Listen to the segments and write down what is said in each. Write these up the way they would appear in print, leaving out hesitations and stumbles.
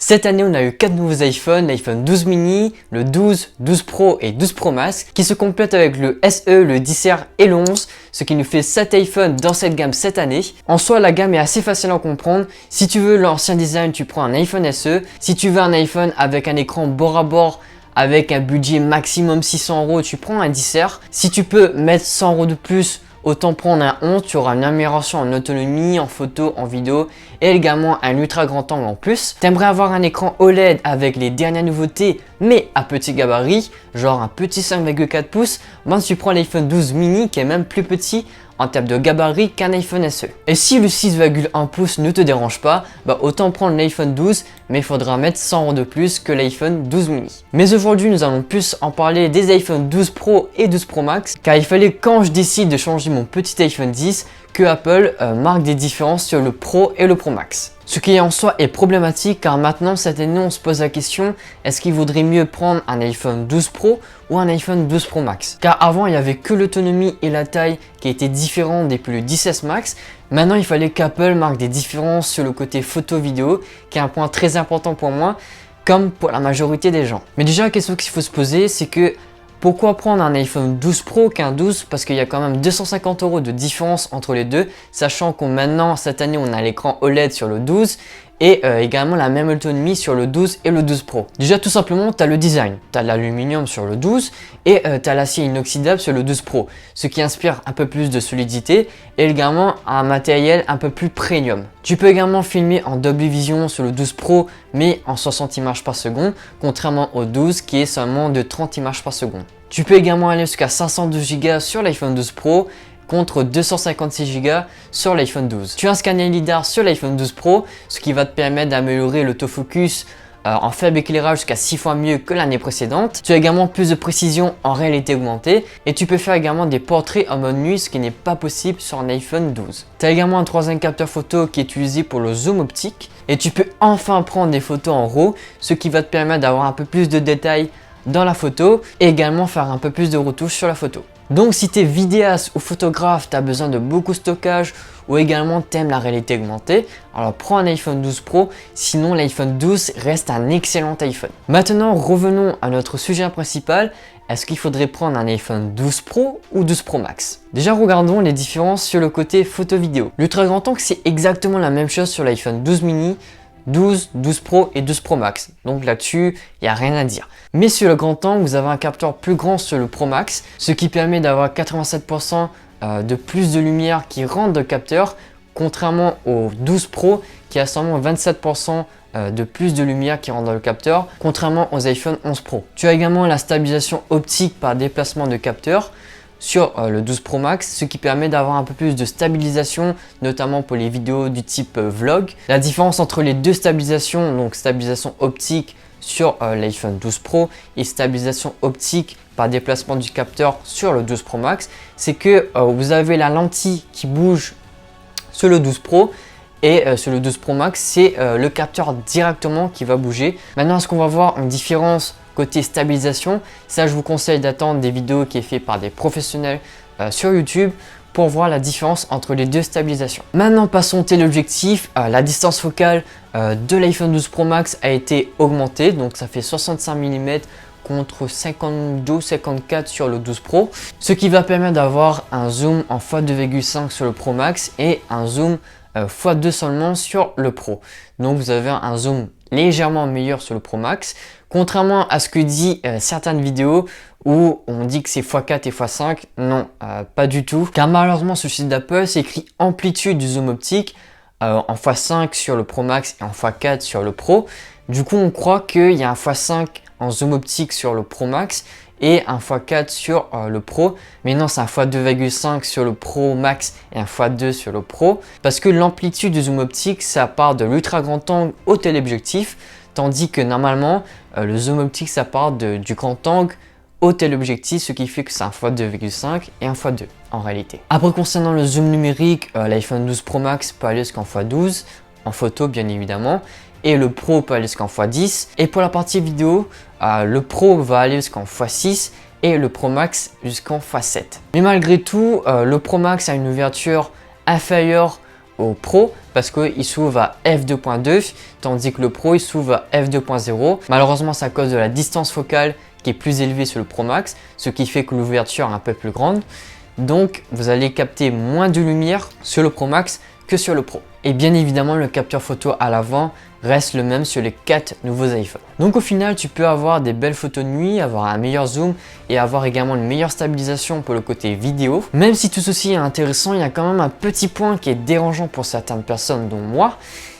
Cette année, on a eu 4 nouveaux iPhones, l'iPhone 12 mini, le 12, 12 Pro et 12 Pro Max, qui se complètent avec le SE, le 10R et le 11, ce qui nous fait 7 iPhones dans cette gamme cette année. En soi, la gamme est assez facile à comprendre. Si tu veux l'ancien design, tu prends un iPhone SE. Si tu veux un iPhone avec un écran bord à bord, avec un budget maximum 600 €, tu prends un 10R. Si tu peux mettre 100 € de plus, autant prendre un 11, tu auras une amélioration en autonomie, en photo, en vidéo et également un ultra grand angle en plus. T'aimerais avoir un écran OLED avec les dernières nouveautés mais à petit gabarit, genre un petit 5,4 pouces, ben tu prends l'iPhone 12 mini qui est même plus petit en termes de gabarit qu'un iPhone SE. Et si le 6,1 pouces ne te dérange pas, bah autant prendre l'iPhone 12, mais il faudra mettre 100 € de plus que l'iPhone 12 mini. Mais aujourd'hui, nous allons plus en parler des iPhone 12 Pro et 12 Pro Max, car il fallait quand je décide de changer mon petit iPhone 10 que Apple marque des différences sur le Pro et le Pro Max. Ce qui en soi est problématique car maintenant cette année on se pose la question, est-ce qu'il vaudrait mieux prendre un iPhone 12 Pro ou un iPhone 12 Pro Max? Car avant il n'y avait que l'autonomie et la taille qui étaient différents depuis le 10S Max. Maintenant il fallait qu'Apple marque des différences sur le côté photo vidéo qui est un point très important pour moi comme pour la majorité des gens. Mais déjà la question qu'il faut se poser c'est que pourquoi prendre un iPhone 12 Pro qu'un 12? Parce qu'il y a quand même 250 € de différence entre les deux, sachant qu'on maintenant, cette année, on a l'écran OLED sur le 12 et également la même autonomie sur le 12 et le 12 Pro. Déjà, tout simplement, tu as le design, tu as l'aluminium sur le 12 et tu as l'acier inoxydable sur le 12 Pro, ce qui inspire un peu plus de solidité et également un matériel un peu plus premium. Tu peux également filmer en Dolby Vision sur le 12 Pro, mais en 60 images par seconde, contrairement au 12 qui est seulement de 30 images par seconde. Tu peux également aller jusqu'à 512 Go sur l'iPhone 12 Pro, contre 256 Go sur l'iPhone 12. Tu as un scanner LiDAR sur l'iPhone 12 Pro, ce qui va te permettre d'améliorer l'autofocus en faible éclairage jusqu'à 6 fois mieux que l'année précédente. Tu as également plus de précision en réalité augmentée et tu peux faire également des portraits en mode nuit, ce qui n'est pas possible sur un iPhone 12. Tu as également un troisième capteur photo qui est utilisé pour le zoom optique et tu peux enfin prendre des photos en RAW, ce qui va te permettre d'avoir un peu plus de détails dans la photo et également faire un peu plus de retouches sur la photo. Donc si tu es vidéaste ou photographe, tu as besoin de beaucoup de stockage ou également tu aimes la réalité augmentée, alors prends un iPhone 12 Pro, sinon l'iPhone 12 reste un excellent iPhone. Maintenant revenons à notre sujet principal, est-ce qu'il faudrait prendre un iPhone 12 Pro ou 12 Pro Max? Déjà regardons les différences sur le côté photo vidéo. L'ultra grand angle c'est exactement la même chose sur l'iPhone 12 mini, 12, 12 Pro et 12 Pro Max. Donc là-dessus, il n'y a rien à dire. Mais sur le grand angle, vous avez un capteur plus grand sur le Pro Max, ce qui permet d'avoir 87% de plus de lumière qui rentre dans le capteur, contrairement au 12 Pro qui a seulement 27% de plus de lumière qui rentre dans le capteur, contrairement aux iPhone 11 Pro. Tu as également la stabilisation optique par déplacement de capteur sur le 12 Pro Max, ce qui permet d'avoir un peu plus de stabilisation, notamment pour les vidéos du type vlog. La différence entre les deux stabilisations, donc stabilisation optique sur l'iPhone 12 Pro et stabilisation optique par déplacement du capteur sur le 12 Pro Max, c'est que vous avez la lentille qui bouge sur le 12 Pro et sur le 12 Pro Max, c'est le capteur directement qui va bouger. Maintenant, est-ce qu'on va voir une différence côté stabilisation? Ça, je vous conseille d'attendre des vidéos qui est fait par des professionnels sur YouTube pour voir la différence entre les deux stabilisations. Maintenant, passons au téléobjectif. La distance focale de l'iPhone 12 Pro Max a été augmentée, donc ça fait 65 mm contre 52-54 sur le 12 Pro, ce qui va permettre d'avoir un zoom en x2,5 sur le Pro Max et un zoom x2 seulement sur le Pro. Donc vous avez un zoom légèrement meilleur sur le Pro Max, contrairement à ce que dit certaines vidéos où on dit que c'est x4 et x5, non, pas du tout. Car malheureusement sur le site d'Apple, c'est écrit amplitude du zoom optique en x5 sur le Pro Max et en x4 sur le Pro. Du coup, on croit qu'il y a un x5 en zoom optique sur le Pro Max et un x4 sur le Pro, mais non, c'est un x2,5 sur le Pro Max et un x2 sur le Pro, parce que l'amplitude du zoom optique, ça part de l'ultra grand angle au téléobjectif, tandis que normalement, le zoom optique, ça part du grand angle au téléobjectif, ce qui fait que c'est un x2,5 et un x2 en réalité. Après, concernant le zoom numérique, l'iPhone 12 Pro Max peut aller jusqu'en x12, en photo bien évidemment, et le Pro peut aller jusqu'en x10. Et pour la partie vidéo, le Pro va aller jusqu'en x6 et le Pro Max jusqu'en x7. Mais malgré tout, le Pro Max a une ouverture inférieure au Pro parce qu'il s'ouvre à f2.2 tandis que le Pro il s'ouvre à f2.0. Malheureusement, c'est à cause de la distance focale qui est plus élevée sur le Pro Max, ce qui fait que l'ouverture est un peu plus grande. Donc vous allez capter moins de lumière sur le Pro Max que sur le Pro. Et bien évidemment, le capteur photo à l'avant reste le même sur les 4 nouveaux iPhones. Donc au final, tu peux avoir des belles photos de nuit, avoir un meilleur zoom et avoir également une meilleure stabilisation pour le côté vidéo. Même si tout ceci est intéressant, il y a quand même un petit point qui est dérangeant pour certaines personnes, dont moi,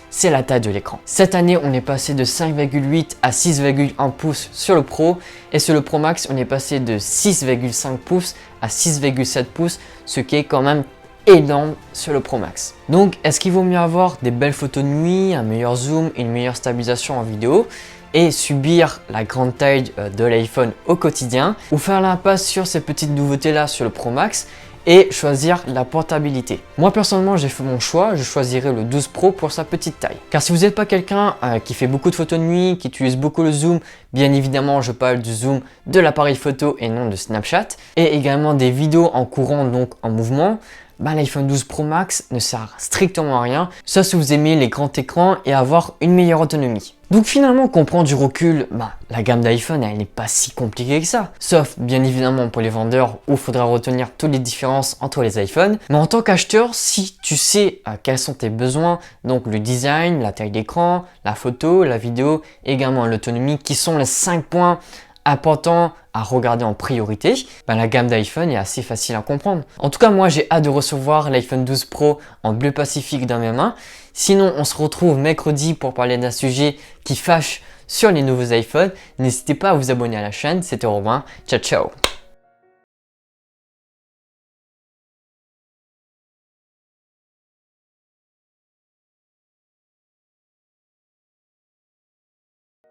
c'est la taille de l'écran. Cette année, on est passé de 5,8 à 6,1 pouces sur le Pro et sur le Pro Max, on est passé de 6,5 pouces à 6,7 pouces, ce qui est quand même énorme sur le Pro Max. Donc, est-ce qu'il vaut mieux avoir des belles photos de nuit, un meilleur zoom, une meilleure stabilisation en vidéo et subir la grande taille de l'iPhone au quotidien, ou faire l'impasse sur ces petites nouveautés là sur le Pro Max et choisir la portabilité? Moi personnellement, j'ai fait mon choix, je choisirais le 12 Pro pour sa petite taille. Car si vous n'êtes pas quelqu'un qui fait beaucoup de photos de nuit, qui utilise beaucoup le zoom, bien évidemment je parle du zoom de l'appareil photo et non de Snapchat, et également des vidéos en courant, donc en mouvement, l'iPhone 12 Pro Max ne sert strictement à rien, sauf si vous aimez les grands écrans et avoir une meilleure autonomie. Donc finalement, quand on prend du recul, la gamme d'iPhone, elle n'est pas si compliquée que ça. Sauf bien évidemment pour les vendeurs où il faudra retenir toutes les différences entre les iPhones. Mais en tant qu'acheteur, si tu sais quels sont tes besoins, donc le design, la taille d'écran, la photo, la vidéo, également l'autonomie, qui sont les 5 points important à regarder en priorité, la gamme d'iPhone est assez facile à comprendre. En tout cas, moi j'ai hâte de recevoir l'iPhone 12 Pro en bleu Pacifique dans mes mains. Sinon, on se retrouve mercredi pour parler d'un sujet qui fâche sur les nouveaux iPhones. N'hésitez pas à vous abonner à la chaîne. C'était Robin. Ciao, ciao!